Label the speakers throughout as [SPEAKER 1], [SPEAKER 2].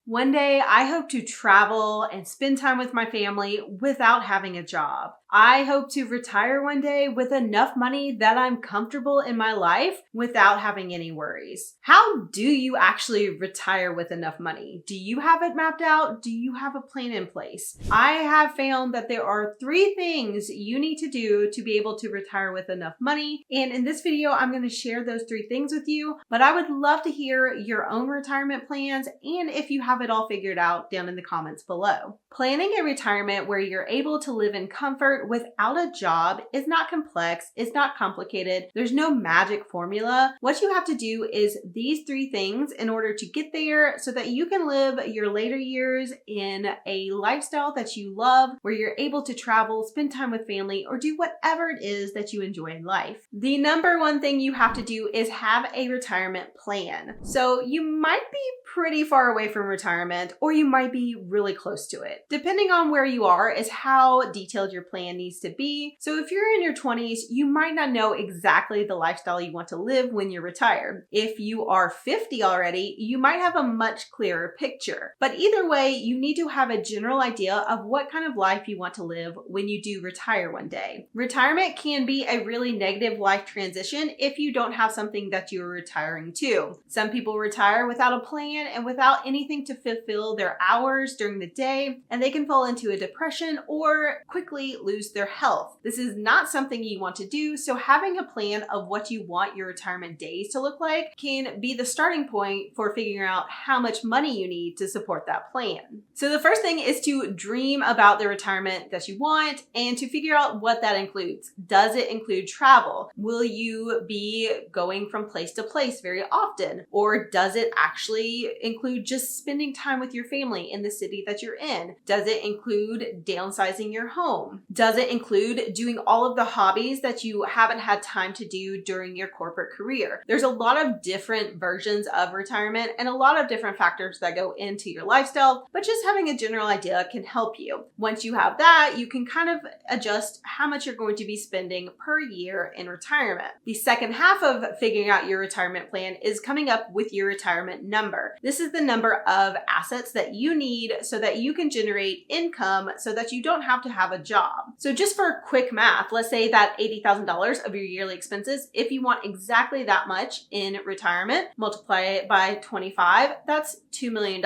[SPEAKER 1] One day, I hope to travel and spend time with my family without having a job. I hope to retire one day with enough money that I'm comfortable in my life without having any worries. How do you actually retire with enough money? Do you have it mapped out? Do you have a plan in place? I have found that there are 3 things you need to do to be able to retire with enough money. And in this video, I'm going to share those 3 things with you, but I would love to hear your own retirement plans and if you have it all figured out down in the comments below. Planning a retirement where you're able to live in comfort without a job is not complex, it's not complicated, there's no magic formula. What you have to do is these 3 things in order to get there so that you can live your later years in a lifestyle that you love, where you're able to travel, spend time with family, or do whatever it is that you enjoy in life. The number 1 thing you have to do is have a retirement plan. So you might be pretty far away from retirement, or you might be really close to it. Depending on where you are is how detailed your plan needs to be. So if you're in your 20s, you might not know exactly the lifestyle you want to live when you're retired. If you are 50 already, you might have a much clearer picture. But either way, you need to have a general idea of what kind of life you want to live when you do retire one day. Retirement can be a really negative life transition if you don't have something that you're retiring to. Some people retire without a plan and without anything to fulfill their hours during the day, and they can fall into a depression or quickly lose their health. This is not something you want to do, so having a plan of what you want your retirement days to look like can be the starting point for figuring out how much money you need to support that plan. So the first thing is to dream about the retirement that you want and to figure out what that includes. Does it include travel? Will you be going from place to place very often? Or does it actually include just spending time with your family in the city that you're in? Does it include downsizing your home? Does it include doing all of the hobbies that you haven't had time to do during your corporate career? There's a lot of different versions of retirement and a lot of different factors that go into your lifestyle, but just having a general idea can help you. Once you have that, you can kind of adjust how much you're going to be spending per year in retirement. The second half of figuring out your retirement plan is coming up with your retirement number. This is the number of assets that you need so that you can generate income so that you don't have to have a job. So just for quick math, let's say that $80,000 of your yearly expenses, if you want exactly that much in retirement, multiply it by 25, that's $2 million.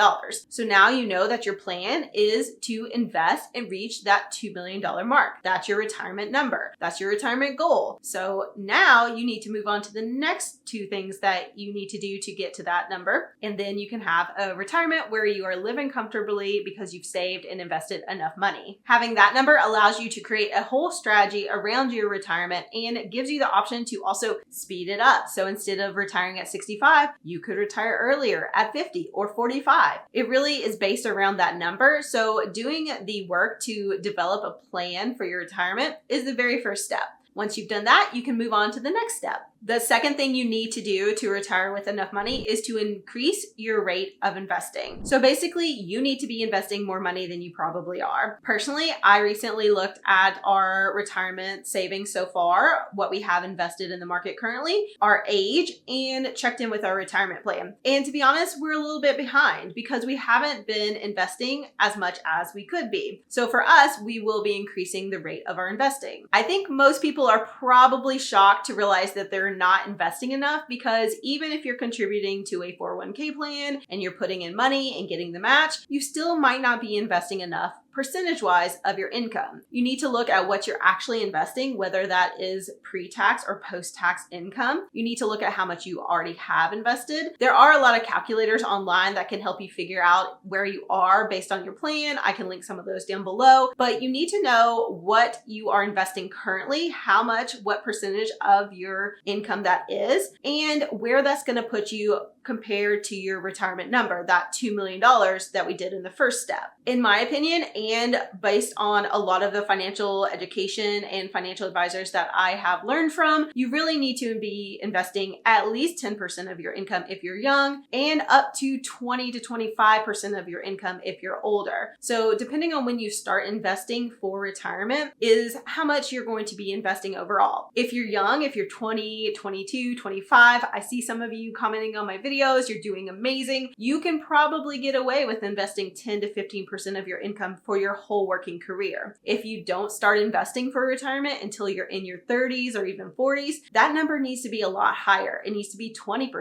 [SPEAKER 1] So now you know that your plan is to invest and reach that $2 million mark. That's your retirement number. That's your retirement goal. So now you need to move on to the next 2 things that you need to do to get to that number. And then you can have a retirement where you are living comfortably because you've saved and invested enough money. Having that number allows you to create a whole strategy around your retirement and gives you the option to also speed it up. So instead of retiring at 65, you could retire earlier at 50 or 45. It really is based around that number. So doing the work to develop a plan for your retirement is the very first step. Once you've done that, you can move on to the next step. The second thing you need to do to retire with enough money is to increase your rate of investing. So basically, you need to be investing more money than you probably are. Personally, I recently looked at our retirement savings so far, what we have invested in the market currently, our age, and checked in with our retirement plan. And to be honest, we're a little bit behind because we haven't been investing as much as we could be. So for us, we will be increasing the rate of our investing. I think most people are probably shocked to realize that they're not investing enough, because even if you're contributing to a 401k plan and you're putting in money and getting the match, you still might not be investing enough percentage-wise of your income. You need to look at what you're actually investing, whether that is pre-tax or post-tax income. You need to look at how much you already have invested. There are a lot of calculators online that can help you figure out where you are based on your plan. I can link some of those down below, but you need to know what you are investing currently, how much, what percentage of your income that is, and where that's going to put you compared to your retirement number, that $2 million that we did in the first step. In my opinion, and based on a lot of the financial education and financial advisors that I have learned from, you really need to be investing at least 10% of your income if you're young, and up to 20 to 25% of your income if you're older. So depending on when you start investing for retirement is how much you're going to be investing overall. If you're young, if you're 20, 22, 25, I see some of you commenting on my videos videos, you're doing amazing. You can probably get away with investing 10 to 15% of your income for your whole working career. If you don't start investing for retirement until you're in your 30s or even 40s, that number needs to be a lot higher. It needs to be 20%,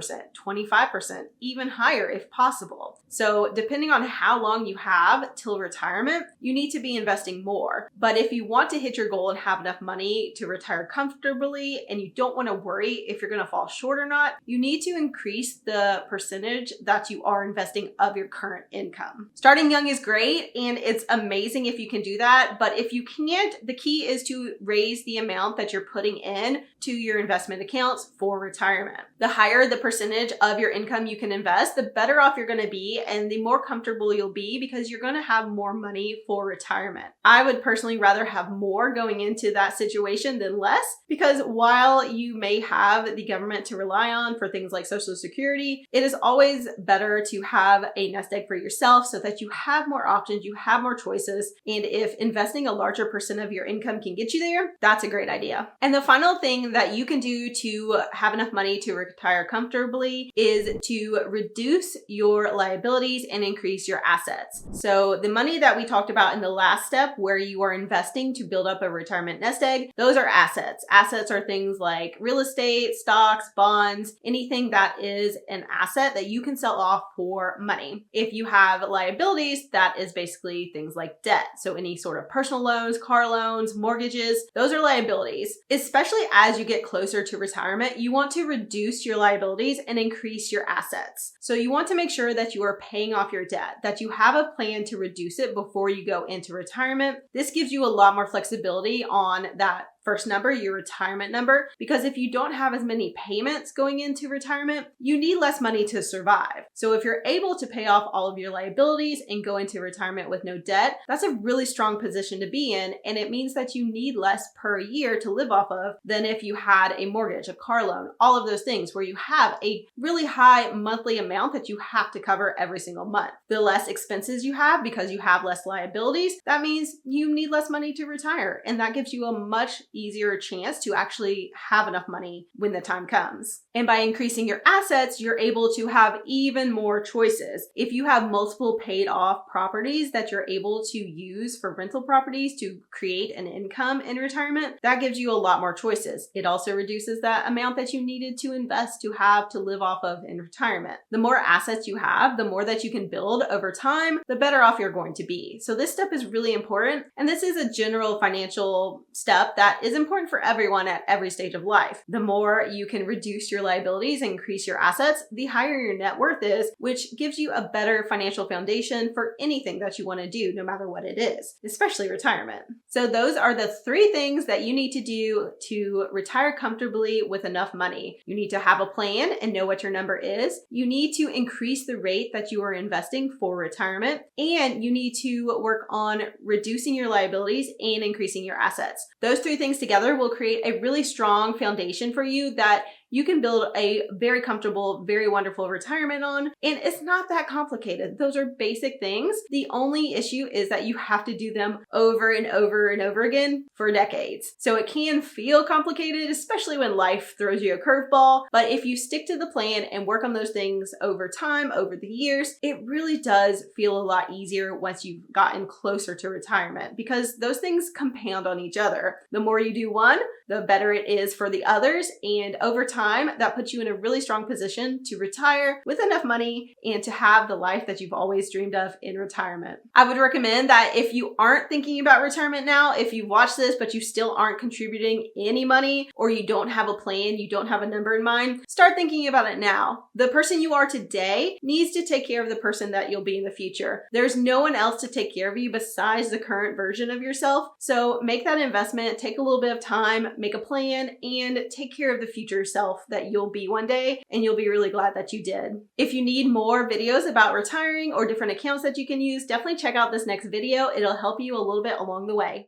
[SPEAKER 1] 25%, even higher if possible. So depending on how long you have till retirement, you need to be investing more. But if you want to hit your goal and have enough money to retire comfortably and you don't want to worry if you're going to fall short or not, you need to increase the percentage that you are investing of your current income. Starting young is great and it's amazing if you can do that, but if you can't, the key is to raise the amount that you're putting in to your investment accounts for retirement. The higher the percentage of your income you can invest, the better off you're going to be and the more comfortable you'll be because you're going to have more money for retirement. I would personally rather have more going into that situation than less, because while you may have the government to rely on for things like Social Security, it is always better to have a nest egg for yourself so that you have more options, you have more choices, and if investing a larger percent of your income can get you there, that's a great idea. And the final thing that you can do to have enough money to retire comfortably is to reduce your liabilities and increase your assets. So the money that we talked about in the last step where you are investing to build up a retirement nest egg, those are assets. Assets are things like real estate, stocks, bonds, anything that is an asset that you can sell off for money. If you have liabilities, that is basically things like debt. So any sort of personal loans, car loans, mortgages, those are liabilities. Especially as you get closer to retirement, you want to reduce your liabilities and increase your assets. So you want to make sure that you are paying off your debt, that you have a plan to reduce it before you go into retirement. This gives you a lot more flexibility on that first number, your retirement number, because if you don't have as many payments going into retirement, you need less money to survive. So if you're able to pay off all of your liabilities and go into retirement with no debt, that's a really strong position to be in. And it means that you need less per year to live off of than if you had a mortgage, a car loan, all of those things where you have a really high monthly amount that you have to cover every single month. The less expenses you have because you have less liabilities, that means you need less money to retire. And that gives you a much easier chance to actually have enough money when the time comes. And by increasing your assets, you're able to have even more choices. If you have multiple paid off properties that you're able to use for rental properties to create an income in retirement, that gives you a lot more choices. It also reduces that amount that you needed to invest to have to live off of in retirement. The more assets you have, the more that you can build over time, the better off you're going to be. So this step is really important. And this is a general financial step that is important for everyone at every stage of life. The more you can reduce your liabilities and increase your assets, the higher your net worth is, which gives you a better financial foundation for anything that you want to do, no matter what it is, especially retirement. So those are the 3 things that you need to do to retire comfortably with enough money. You need to have a plan and know what your number is. You need to increase the rate that you are investing for retirement, and you need to work on reducing your liabilities and increasing your assets. Those 3 things together will create a really strong foundation for you that you can build a very comfortable, very wonderful retirement on. And it's not that complicated. Those are basic things. The only issue is that you have to do them over and over and over again for decades. So it can feel complicated, especially when life throws you a curveball. But if you stick to the plan and work on those things over time, over the years, it really does feel a lot easier once you've gotten closer to retirement, because those things compound on each other. The more you do one, the better it is for the others. And over time, that puts you in a really strong position to retire with enough money and to have the life that you've always dreamed of in retirement. I would recommend that if you aren't thinking about retirement now, if you watch this, but you still aren't contributing any money, or you don't have a plan, you don't have a number in mind, start thinking about it now. The person you are today needs to take care of the person that you'll be in the future. There's no one else to take care of you besides the current version of yourself. So make that investment, take a little bit of time, make a plan, and take care of the future self that you'll be one day, and you'll be really glad that you did. If you need more videos about retiring or different accounts that you can use, definitely check out this next video. It'll help you a little bit along the way.